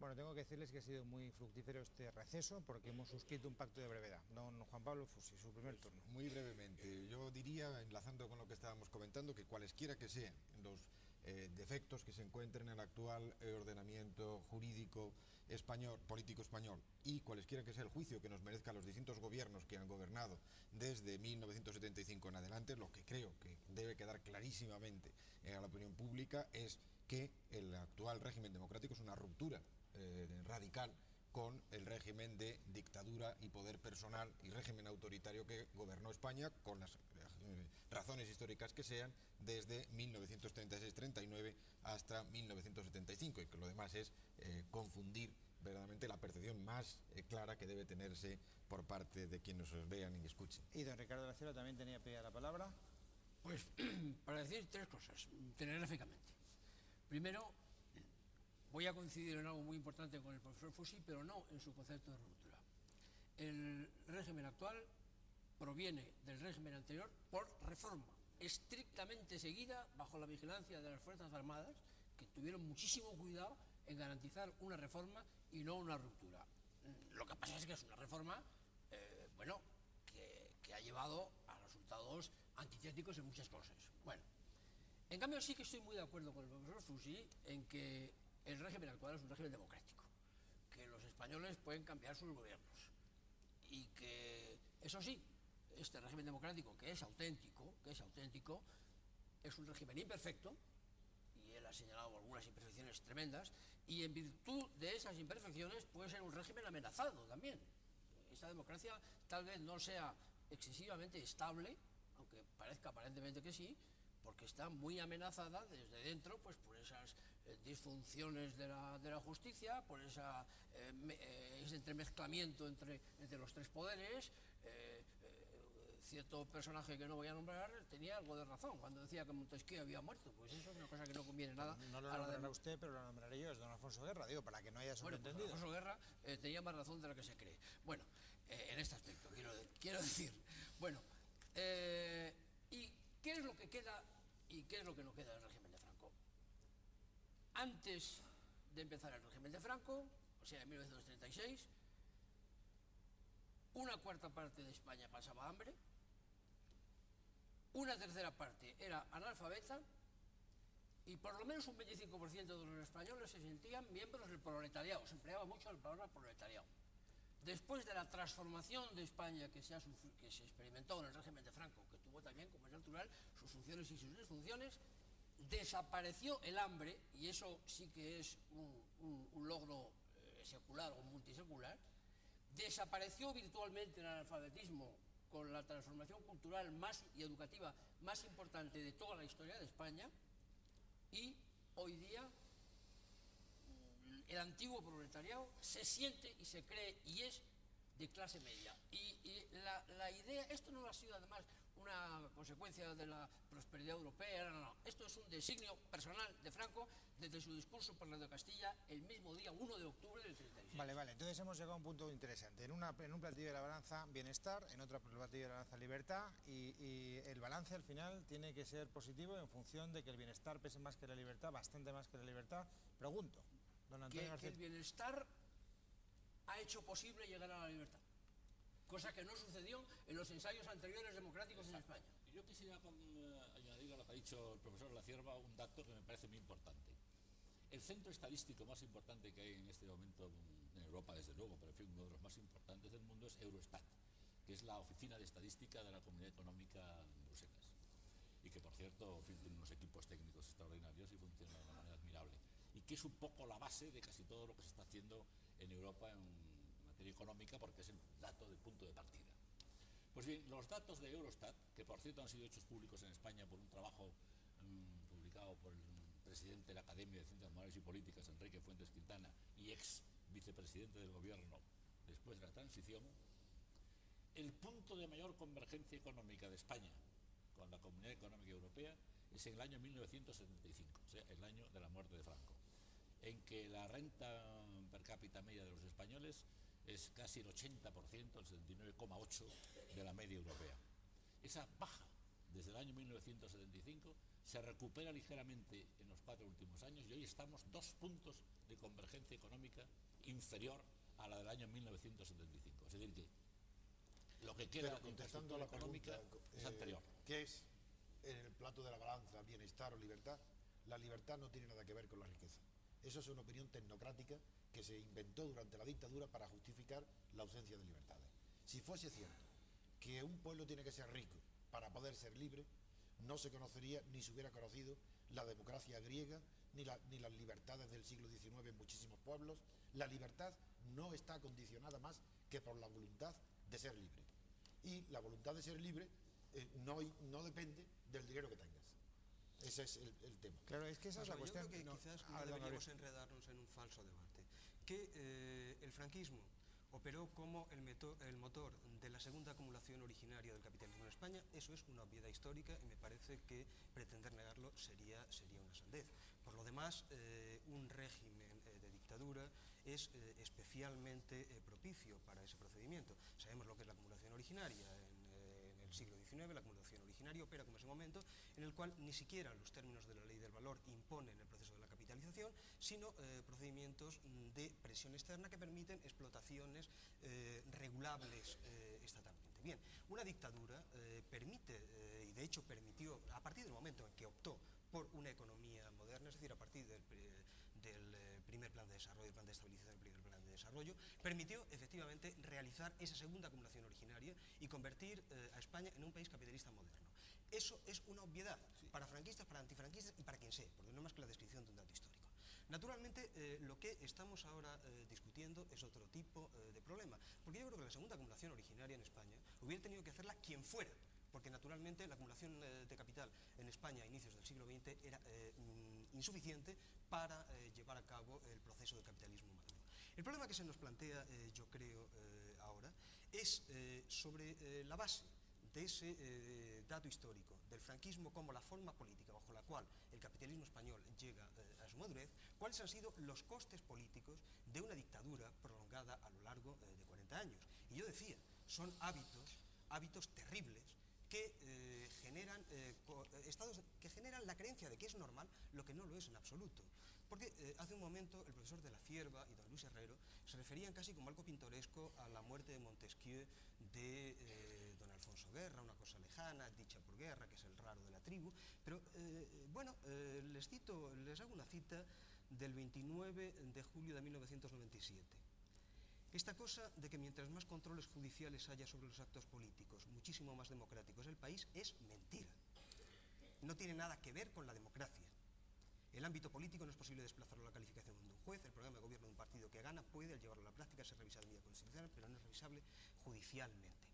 Bueno, tengo que decirles que ha sido muy fructífero este receso porque hemos suscrito un pacto de brevedad. Don Juan Pablo Fusi, su primer turno. Muy brevemente, yo diría, enlazando con lo que estábamos comentando, que cualesquiera que sean los defectos que se encuentren en el actual ordenamiento jurídico español, político español, y cualesquiera que sea el juicio que nos merezcan los distintos gobiernos que han gobernado desde 1975 en adelante, lo que creo que debe quedar clarísimamente a la opinión pública es que el actual régimen democrático es una ruptura radical con el régimen de dictadura y poder personal y régimen autoritario que gobernó España, con las razones históricas que sean, desde 1936-39 hasta 1975, y que lo demás es confundir verdaderamente la percepción más clara que debe tenerse por parte de quienes nos vean y escuchen. Y don Ricardo Lacero también tenía pedida la palabra. Pues para decir tres cosas, telegráficamente. Primero, voy a coincidir en algo muy importante con el profesor Fusi, pero no en su concepto de ruptura. El régimen actual proviene del régimen anterior por reforma, estrictamente seguida bajo la vigilancia de las Fuerzas Armadas, que tuvieron muchísimo cuidado en garantizar una reforma y no una ruptura. Lo que pasa es que es una reforma, que ha llevado a resultados antitéticos en muchas cosas. Bueno, en cambio sí que estoy muy de acuerdo con el profesor Fusi en que el régimen actual es un régimen democrático, que los españoles pueden cambiar sus gobiernos y que, eso sí, este régimen democrático, que es auténtico, es un régimen imperfecto, y él ha señalado algunas imperfecciones tremendas, y en virtud de esas imperfecciones puede ser un régimen amenazado también. Esta democracia tal vez no sea excesivamente estable, aunque parezca aparentemente que sí, porque está muy amenazada desde dentro, pues por esas disfunciones de la justicia, por ese entremezclamiento entre los tres poderes. Cierto personaje que no voy a nombrar tenía algo de razón cuando decía que Montesquieu había muerto. Pues eso es una cosa que no conviene nada. No lo nombrará usted, pero lo nombraré yo, es don Alfonso Guerra, digo, para que no haya sobreentendido. Bueno, pues Alfonso Guerra tenía más razón de la que se cree. Bueno, en este aspecto, quiero decir. Bueno, ¿y qué es lo que queda y qué es lo que no queda del régimen de Franco? Antes de empezar el régimen de Franco, o sea, en 1936, una cuarta parte de España pasaba hambre, una tercera parte era analfabeta y por lo menos un 25% de los españoles se sentían miembros del proletariado. Se empleaba mucho la palabra proletariado. Después de la transformación de España que se experimentó en el régimen de Franco, que tuvo también, como es natural, sus funciones y sus disfunciones, desapareció el hambre, y eso sí que es un logro secular o multisecular. Desapareció virtualmente el analfabetismo con la transformación cultural y educativa más importante de toda la historia de España, y hoy día el antiguo proletariado se siente y se cree y es de clase media. Y la idea, esto no ha sido además una consecuencia de la prosperidad europea, no. Esto es un designio personal de Franco desde su discurso por la de Castilla el mismo día 1 de octubre del 36. Vale, entonces hemos llegado a un punto interesante. En un platillo de la balanza bienestar, en otro platillo de la balanza libertad, y el balance al final tiene que ser positivo en función de que el bienestar pese más que la libertad, bastante más que la libertad. Pregunto, don Antonio García. Que el bienestar ha hecho posible llegar a la libertad, cosa que no sucedió en los ensayos anteriores democráticos en España. Yo quisiera añadir a lo que ha dicho el profesor La Cierva un dato que me parece muy importante. El centro estadístico más importante que hay en este momento en Europa, desde luego, pero en fin, uno de los más importantes del mundo es Eurostat, que es la oficina de estadística de la Comunidad Económica en Bruselas, y que, por cierto, en fin, tiene unos equipos técnicos extraordinarios y funciona de una manera admirable, y que es un poco la base de casi todo lo que se está haciendo en Europa en materia económica, porque es el dato del punto de partida. Pues bien, los datos de Eurostat, que por cierto han sido hechos públicos en España por un trabajo publicado por el presidente de la Academia de Ciencias Morales y Políticas, Enrique Fuentes Quintana, y ex vicepresidente del gobierno después de la transición, el punto de mayor convergencia económica de España con la Comunidad Económica Europea es en el año 1975, o sea, el año de la muerte de Franco, en que la renta per cápita media de los españoles es casi el 80%, el 79,8% de la media europea. Esa baja desde el año 1975 se recupera ligeramente en los 4 últimos años, y hoy estamos 2 puntos de convergencia económica inferior a la del año 1975. Es decir, que lo que queda Pero de contestando a infraestructura la pregunta, económica es anterior. ¿qué es en el plato de la balanza bienestar o libertad? La libertad no tiene nada que ver con la riqueza. Eso es una opinión tecnocrática que se inventó durante la dictadura para justificar la ausencia de libertades. Si fuese cierto que un pueblo tiene que ser rico para poder ser libre, no se conocería ni se hubiera conocido la democracia griega ni las libertades del siglo XIX en muchísimos pueblos. La libertad no está condicionada más que por la voluntad de ser libre. Y la voluntad de ser libre no depende del dinero que tengas. Ese es el tema. Claro, es que esa es la cuestión. Yo creo que quizás no deberíamos enredarnos en un falso debate. Que el franquismo operó como el motor de la segunda acumulación originaria del capitalismo en España, eso es una obviedad histórica y me parece que pretender negarlo sería una sandez. Por lo demás, un régimen de dictadura es especialmente propicio para ese procedimiento. Sabemos lo que es la acumulación originaria en el siglo XIX. La acumulación originaria opera como ese momento en el cual ni siquiera los términos de la ley del valor imponen el proceso de la capitalización, sino procedimientos de presión externa que permiten explotaciones regulables estatalmente. Bien, una dictadura permite, y de hecho permitió, a partir del momento en que optó por una economía moderna, es decir, a partir del primer plan de desarrollo, el plan de estabilización, el primer plan de desarrollo, permitió efectivamente realizar esa segunda acumulación originaria y convertir a España en un país capitalista moderno. Eso es una obviedad para franquistas, para antifranquistas y para quien sea, porque no es más que la descripción de un dato histórico. Naturalmente, lo que estamos ahora discutiendo es otro tipo de problema, porque yo creo que la segunda acumulación originaria en España hubiera tenido que hacerla quien fuera, porque naturalmente la acumulación de capital en España a inicios del siglo XX era insuficiente para llevar a cabo el proceso del capitalismo maduro. El problema que se nos plantea, yo creo, ahora, es sobre la base de ese dato histórico del franquismo como la forma política bajo la cual el capitalismo español llega a su madurez, cuáles han sido los costes políticos de una dictadura prolongada a lo largo de 40 años. Y yo decía, son hábitos terribles que generan estados que generan la creencia de que es normal lo que no lo es en absoluto. Porque hace un momento el profesor de la Cierva y don Luis Herrero se referían casi como algo pintoresco a la muerte de Montesquieu de don Alfonso Guerra, una cosa lejana, dicha por Guerra, que es el raro de la tribu. Pero les hago una cita del 29 de julio de 1997. Esta cosa de que mientras más controles judiciales haya sobre los actos políticos, muchísimo más democrático es el país, es mentira. No tiene nada que ver con la democracia. El ámbito político no es posible desplazarlo a la calificación de un juez. El programa de gobierno de un partido que gana puede, al llevarlo a la práctica, ser revisado en vía constitucional, pero no es revisable judicialmente.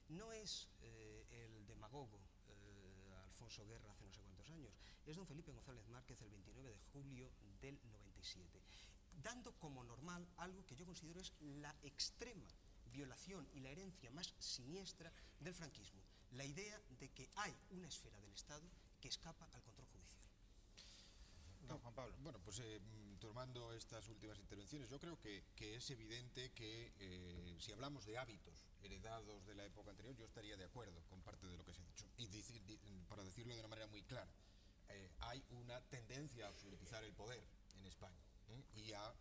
No es el demagogo Alfonso Guerra hace no sé cuántos años, es don Felipe González Márquez el 29 de julio del 97. Dando como normal algo que yo considero es la extrema violación y la herencia más siniestra del franquismo, la idea de que hay una esfera del Estado que escapa al control judicial. Don Juan Pablo. Bueno, pues tomando estas últimas intervenciones, yo creo que es evidente que si hablamos de hábitos heredados de la época anterior, yo estaría de acuerdo con parte de lo que se ha dicho. Y para decirlo de una manera muy clara, hay una tendencia a absolutizar el poder en España. Y a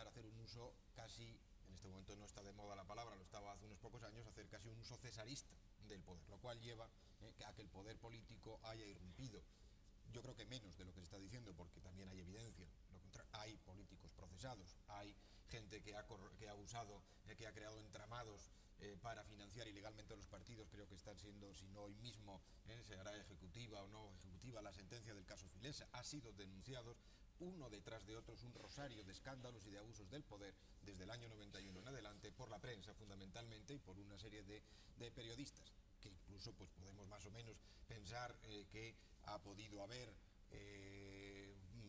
hacer un uso casi, en este momento no está de moda la palabra, lo estaba hace unos pocos años, hacer casi un uso cesarista del poder, lo cual lleva a que el poder político haya irrumpido. Yo creo que menos de lo que se está diciendo, porque también hay evidencia, lo contrario, hay políticos procesados, hay gente que ha abusado, que ha creado entramados para financiar ilegalmente los partidos. Creo que están siendo, si no hoy mismo, se hará ejecutiva o no ejecutiva la sentencia del caso Filesa, ha sido denunciados uno detrás de otros, un rosario de escándalos y de abusos del poder desde el año 91 en adelante, por la prensa fundamentalmente y por una serie de periodistas, que incluso pues podemos más o menos pensar que ha podido haber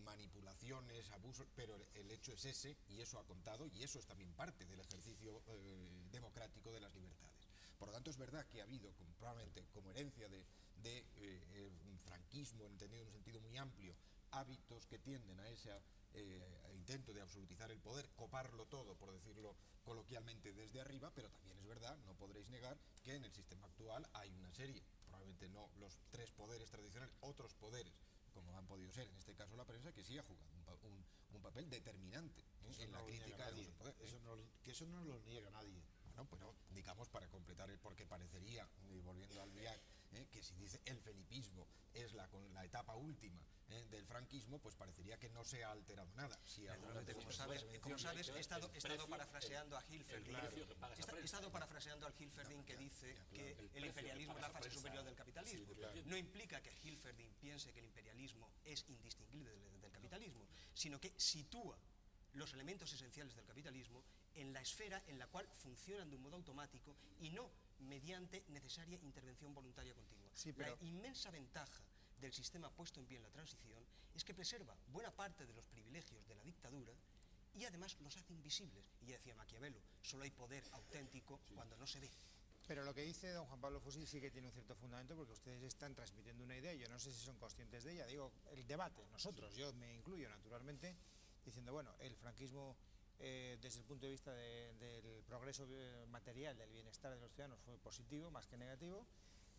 manipulaciones, abusos, pero el hecho es ese, y eso ha contado, y eso es también parte del ejercicio democrático de las libertades. Por lo tanto, es verdad que ha habido, probablemente como herencia de un franquismo, entendido en un sentido muy amplio, hábitos que tienden a ese intento de absolutizar el poder, coparlo todo, por decirlo coloquialmente, desde arriba, pero también es verdad, no podréis negar, que en el sistema actual hay una serie, probablemente no los tres poderes tradicionales, otros poderes, como han podido ser, en este caso la prensa, que sí ha jugado un papel determinante en la crítica del poder. Eso eso no lo niega nadie. Bueno, pero digamos, para completar, porque parecería, volviendo al BIAC, que si dice el felipismo es la etapa última del franquismo, pues parecería que no se ha alterado nada. Si Naturalmente, como sabes, he estado parafraseando a Hilferding. He estado parafraseando al Hilferding que dice que el imperialismo es la fase superior del capitalismo. No implica que Hilferding piense que el imperialismo es indistinguible del capitalismo, sino que sitúa los elementos esenciales del capitalismo en la esfera en la cual funcionan de un modo automático y no mediante necesaria intervención voluntaria continua. Sí, pero... La inmensa ventaja del sistema puesto en pie en la transición es que preserva buena parte de los privilegios de la dictadura y además los hace invisibles. Y ya decía Maquiavelo, solo hay poder auténtico cuando no se ve. Pero lo que dice don Juan Pablo Fusí sí que tiene un cierto fundamento, porque ustedes están transmitiendo una idea, yo no sé si son conscientes de ella, digo, el debate, nosotros, yo me incluyo naturalmente, diciendo, bueno, el franquismo desde el punto de vista del progreso material, del bienestar de los ciudadanos fue positivo más que negativo.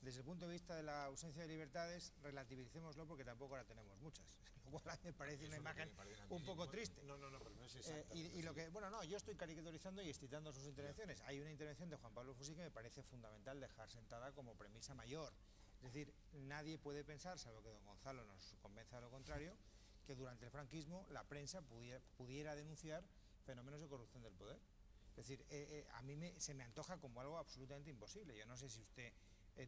Desde el punto de vista de la ausencia de libertades, relativicémoslo porque tampoco ahora tenemos muchas, lo cual a mí me parece una imagen un poco triste. No, pero no es exacto. Y lo que, bueno, no, yo estoy caricaturizando y excitando sus intervenciones. Hay una intervención de Juan Pablo Fusí que me parece fundamental dejar sentada como premisa mayor. Es decir, nadie puede pensar, salvo que don Gonzalo nos convenza de lo contrario, que durante el franquismo la prensa pudiera denunciar fenómenos de corrupción del poder. Es decir, a mí se me antoja como algo absolutamente imposible. Yo no sé si usted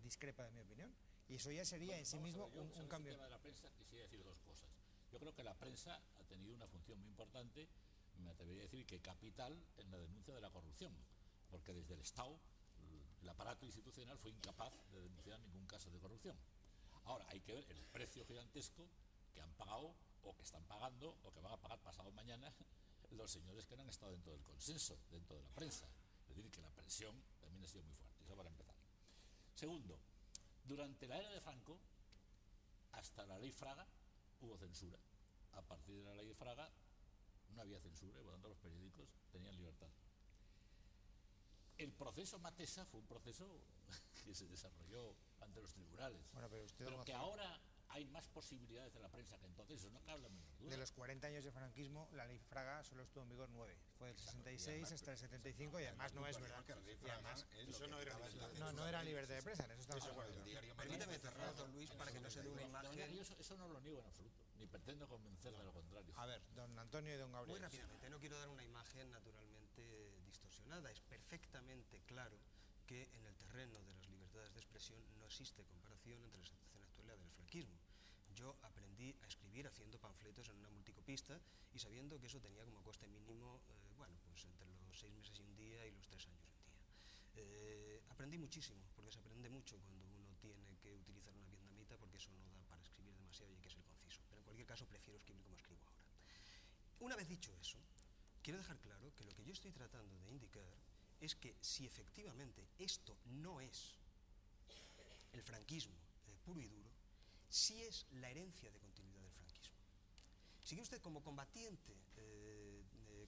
discrepa de mi opinión. Y eso ya sería en sí mismo un cambio. En el tema de la prensa quisiera decir dos cosas. Yo creo que la prensa ha tenido una función muy importante, me atrevería a decir que capital, en la denuncia de la corrupción, porque desde el Estado, el aparato institucional fue incapaz de denunciar ningún caso de corrupción. Ahora hay que ver el precio gigantesco que han pagado, o que están pagando, o que van a pagar pasado mañana los señores que no han estado dentro del consenso, dentro de la prensa. Es decir, que la presión también ha sido muy fuerte. Eso para empezar. Segundo, durante la era de Franco, hasta la ley Fraga, hubo censura. A partir de la ley de Fraga no había censura y por lo tanto los periódicos tenían libertad. El proceso Matesa fue un proceso que se desarrolló ante los tribunales, Bueno, pero que ahora hay más posibilidades de la prensa que entonces, eso no cabe la menor duda. de los 40 años de franquismo, la ley Fraga solo estuvo en vigor 9. Fue del 66 hasta el 75 y además no es verdad. Y además, Eso no era no era libertad de prensa, en eso estamos de acuerdo. Permítame cerrar, don Luis, para que no se dé una imagen. Yo eso no lo niego en absoluto, ni pretendo convencer de lo contrario. A ver, don Antonio y don Muy Gabriel. rápidamente, no quiero dar una imagen naturalmente distorsionada. Es perfectamente claro que en el terreno de las libertades de expresión no existe comparación entre la situación actual y la del franquismo. Yo aprendí a escribir haciendo panfletos en una multicopista y sabiendo que eso tenía como coste mínimo, pues entre los 6 meses y un día y los 3 años y un día. Aprendí muchísimo, porque se aprende mucho cuando uno tiene que utilizar una vietnamita, porque eso no da para escribir demasiado y hay que ser conciso. Pero en cualquier caso prefiero escribir como escribo ahora. Una vez dicho eso, quiero dejar claro que lo que yo estoy tratando de indicar es que si efectivamente esto no es el franquismo puro y duro, sí es la herencia de continuidad del franquismo. Si quiere usted, como combatiente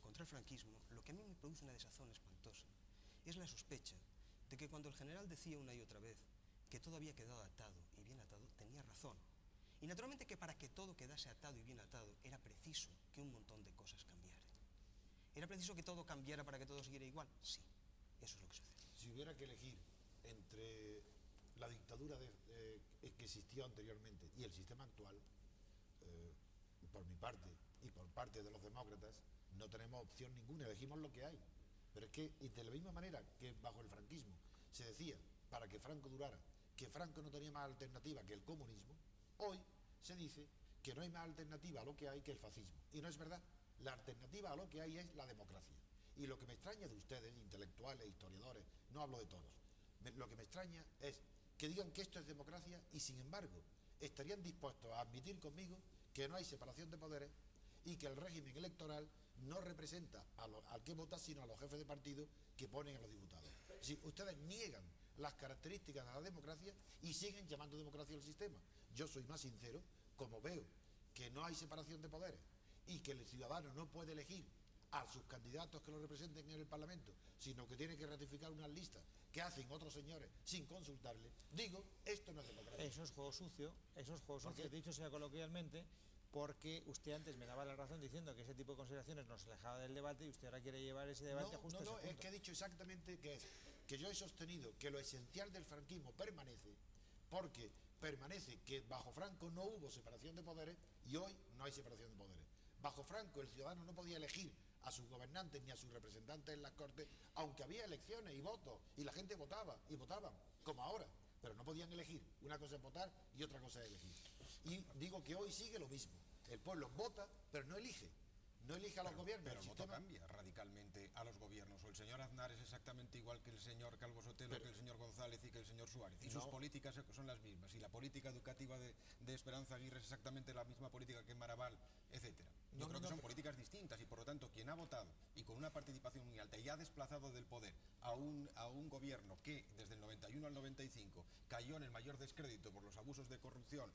contra el franquismo, lo que a mí me produce una desazón espantosa es la sospecha de que cuando el general decía una y otra vez que todo había quedado atado y bien atado, tenía razón. Y naturalmente que para que todo quedase atado y bien atado era preciso que un montón de cosas cambiaran. ¿Era preciso que todo cambiara para que todo siguiera igual? Sí, eso es lo que sucede. Si hubiera que elegir entre la dictadura que existió anteriormente y el sistema actual, por mi parte y por parte de los demócratas, no tenemos opción ninguna, elegimos lo que hay. Pero es que, y de la misma manera que bajo el franquismo se decía, para que Franco durara, que Franco no tenía más alternativa que el comunismo, hoy se dice que no hay más alternativa a lo que hay que el fascismo. Y no es verdad, la alternativa a lo que hay es la democracia. Y lo que me extraña de ustedes, intelectuales, historiadores, no hablo de todos, lo que me extraña es que digan que esto es democracia y sin embargo estarían dispuestos a admitir conmigo que no hay separación de poderes y que el régimen electoral no representa al que vota, sino a los jefes de partido que ponen a los diputados. Si ustedes niegan las características de la democracia y siguen llamando democracia al sistema. Yo soy más sincero, como veo que no hay separación de poderes y que el ciudadano no puede elegir a sus candidatos que lo representen en el Parlamento, sino que tiene que ratificar unas listas que hacen otros señores sin consultarle, digo, esto no es democracia. Eso es juego sucio, dicho sea coloquialmente, porque usted antes me daba la razón diciendo que ese tipo de consideraciones nos alejaba del debate y usted ahora quiere llevar ese debate justo a ese punto. Es que he dicho exactamente que yo he sostenido que lo esencial del franquismo permanece, porque permanece que bajo Franco no hubo separación de poderes y hoy no hay separación de poderes. Bajo Franco el ciudadano no podía elegir a sus gobernantes ni a sus representantes en las Cortes, aunque había elecciones y votos, y la gente votaba, y votaban, como ahora, pero no podían elegir. Una cosa es votar y otra cosa es elegir. Y digo que hoy sigue lo mismo. El pueblo vota, pero no elige. No elige a los gobiernos. Pero el voto cambia radicalmente a los gobiernos. O el señor Aznar es exactamente igual que el señor Calvo Sotelo, que el señor González y que el señor Suárez. Y sus políticas son las mismas. Y la política educativa de Esperanza Aguirre es exactamente la misma política que Marabal, etcétera. Yo creo que son políticas distintas y por lo tanto quien ha votado y con una participación muy alta y ha desplazado del poder a un gobierno que desde el 91 al 95 cayó en el mayor descrédito por los abusos de corrupción,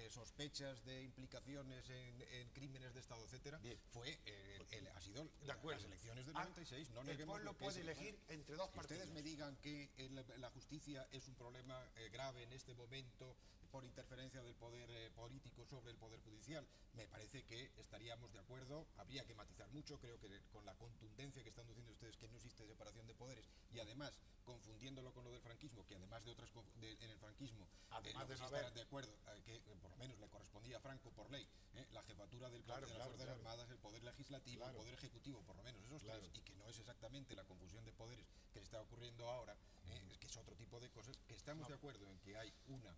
sospechas de implicaciones en crímenes de Estado, etcétera, ha sido las elecciones del 96. No el pueblo puede elegir entre dos partidos. Ustedes me digan que la justicia es un problema grave en este momento por interferencia del poder político sobre el poder judicial, me parece que estaríamos de acuerdo. Habría que matizar mucho, creo que con la contundencia que están diciendo ustedes que no existe separación de poderes y además confundiéndolo con lo del franquismo, que además de otras en el franquismo además de estarán de acuerdo que por lo menos le correspondía a Franco por ley la jefatura de las Fuerzas Armadas, el poder legislativo, el poder ejecutivo, por lo menos esos tres, y que no es exactamente la confusión de poderes que está ocurriendo ahora, que es otro tipo de cosas, que estamos de acuerdo en que hay una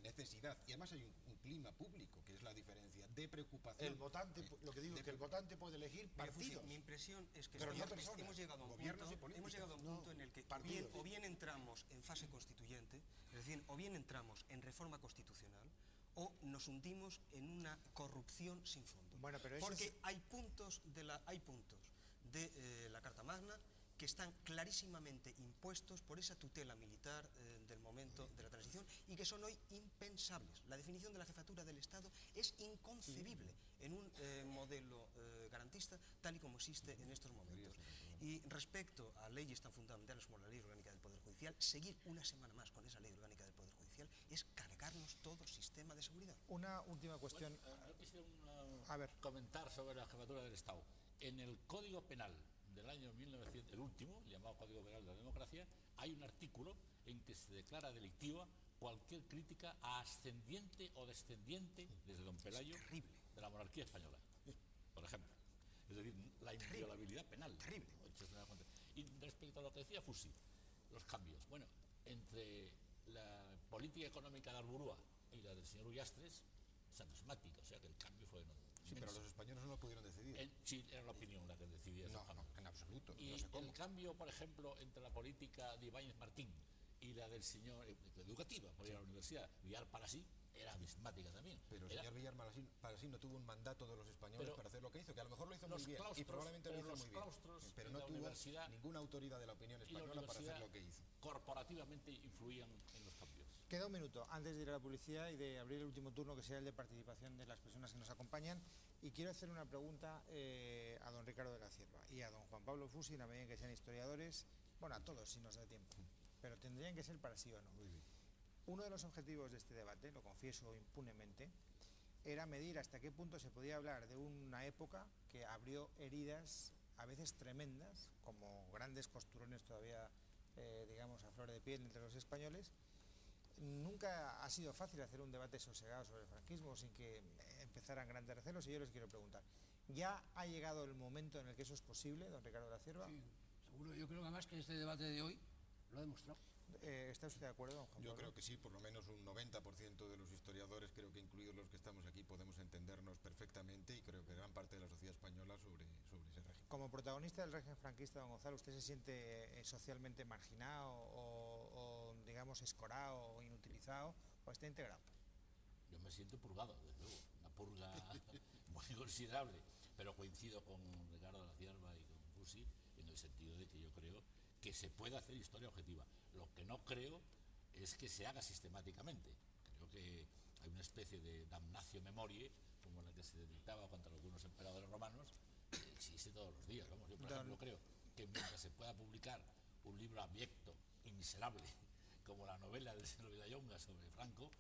necesidad, y además hay un clima público, que es la diferencia de preocupación. El votante, lo que digo es que el votante puede elegir partidos. Mi impresión es que pero hemos llegado a un punto en el que o bien entramos en fase constituyente, es decir, o bien entramos en reforma constitucional, o nos hundimos en una corrupción sin fondo. Bueno, pero porque hay puntos de la Carta Magna que están clarísimamente impuestos por esa tutela militar del momento de la transición y que son hoy impensables. La definición de la jefatura del Estado es inconcebible en un modelo garantista tal y como existe en estos momentos. Y respecto a leyes tan fundamentales como la Ley Orgánica del Poder Judicial, seguir una semana más con esa Ley Orgánica del Poder Judicial es cargarnos todo sistema de seguridad. Una última cuestión. Bueno, yo quisiera comentar sobre la jefatura del Estado. En el Código Penal del año 1900, el último, llamado Código Penal de la Democracia, hay un artículo en que se declara delictiva cualquier crítica a ascendiente o descendiente, desde don Pelayo, de la monarquía española, por ejemplo. Es decir, la inviolabilidad penal. Terrible. Y respecto a lo que decía Fusi, los cambios. Bueno, entre la política económica de Arburúa y la del señor Ullastres, es anasmática, o sea que el cambio fue enorme. Sí, pero los españoles no lo pudieron decidir. Sí, era la opinión la que decidía. No, en absoluto. Y no sé cómo. el cambio, por ejemplo, entre la política de Ibáñez Martín y la del señor educativa, por ir a la universidad, Villar Palasí, era abismática también. Pero el señor Villar Palasí no tuvo un mandato de los españoles para hacer lo que hizo, que a lo mejor lo hizo muy bien, y probablemente lo hizo muy bien, pero no tuvo ninguna autoridad de la opinión española para hacer lo que hizo. Corporativamente influían en los cambios. Queda un minuto antes de ir a la publicidad y de abrir el último turno, que sea el de participación de las personas que nos acompañan, y quiero hacer una pregunta a don Ricardo de la Cierva y a don Juan Pablo Fusi, en la medida en que sean historiadores, bueno, a todos si nos da tiempo, pero tendrían que ser para sí o no. Muy bien. Uno de los objetivos de este debate, lo confieso impunemente, era medir hasta qué punto se podía hablar de una época que abrió heridas a veces tremendas, como grandes costurones todavía, digamos, a flor de piel entre los españoles. Nunca ha sido fácil hacer un debate sosegado sobre el franquismo sin que empezaran grandes recelos, y yo les quiero preguntar, ¿ya ha llegado el momento en el que eso es posible, don Ricardo de la Cierva? Sí, seguro. Yo creo que además que este debate de hoy lo ha demostrado. ¿Está usted de acuerdo, don Juan Pablo? Yo creo que sí, por lo menos un 90% de los historiadores, creo que incluidos los que estamos aquí, podemos entendernos perfectamente, y creo que gran parte de la sociedad española sobre ese régimen. Como protagonista del régimen franquista, don Gonzalo, ¿usted se siente socialmente marginado o digamos, escorado o inutilizado, o está integrado? Yo me siento purgado, desde luego, una purga muy considerable, pero coincido con Ricardo de la Cierva y con Fusi en el sentido de que yo creo que se puede hacer historia objetiva. Lo que no creo es que se haga sistemáticamente. Creo que hay una especie de damnatio memoriae, como la que se dictaba contra algunos emperadores romanos, que existe todos los días. Vamos, yo, por ejemplo, creo que mientras se pueda publicar un libro abyecto y miserable como la novela del señor Villayonga sobre Franco,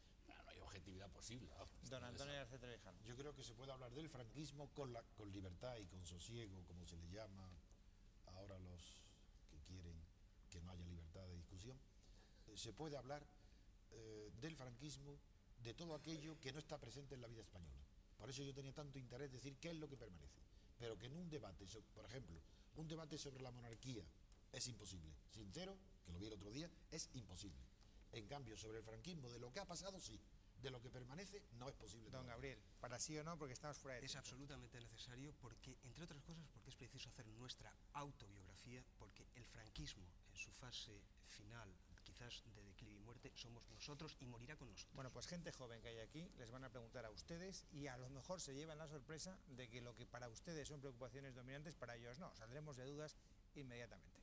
no hay objetividad posible. Don Antonio García Trevijano. Yo creo que se puede hablar del franquismo con libertad y con sosiego, como se le llama ahora a los que quieren que no haya libertad de discusión. Se puede hablar del franquismo, de todo aquello que no está presente en la vida española. Por eso yo tenía tanto interés en decir qué es lo que permanece. Pero que en un debate, por ejemplo, un debate sobre la monarquía es imposible. Sincero, que lo vi el otro día, es imposible. En cambio, sobre el franquismo, de lo que ha pasado, sí. De lo que permanece, no es posible. Don Gabriel, para sí o no, porque estamos fuera de Es tiempo. absolutamente necesario porque, entre otras cosas, porque es preciso hacer nuestra autobiografía, porque el franquismo, en su fase final, quizás de declive y muerte, somos nosotros y morirá con nosotros. Bueno, pues gente joven que hay aquí les van a preguntar a ustedes y a lo mejor se llevan la sorpresa de que lo que para ustedes son preocupaciones dominantes, para ellos no. Saldremos de dudas inmediatamente.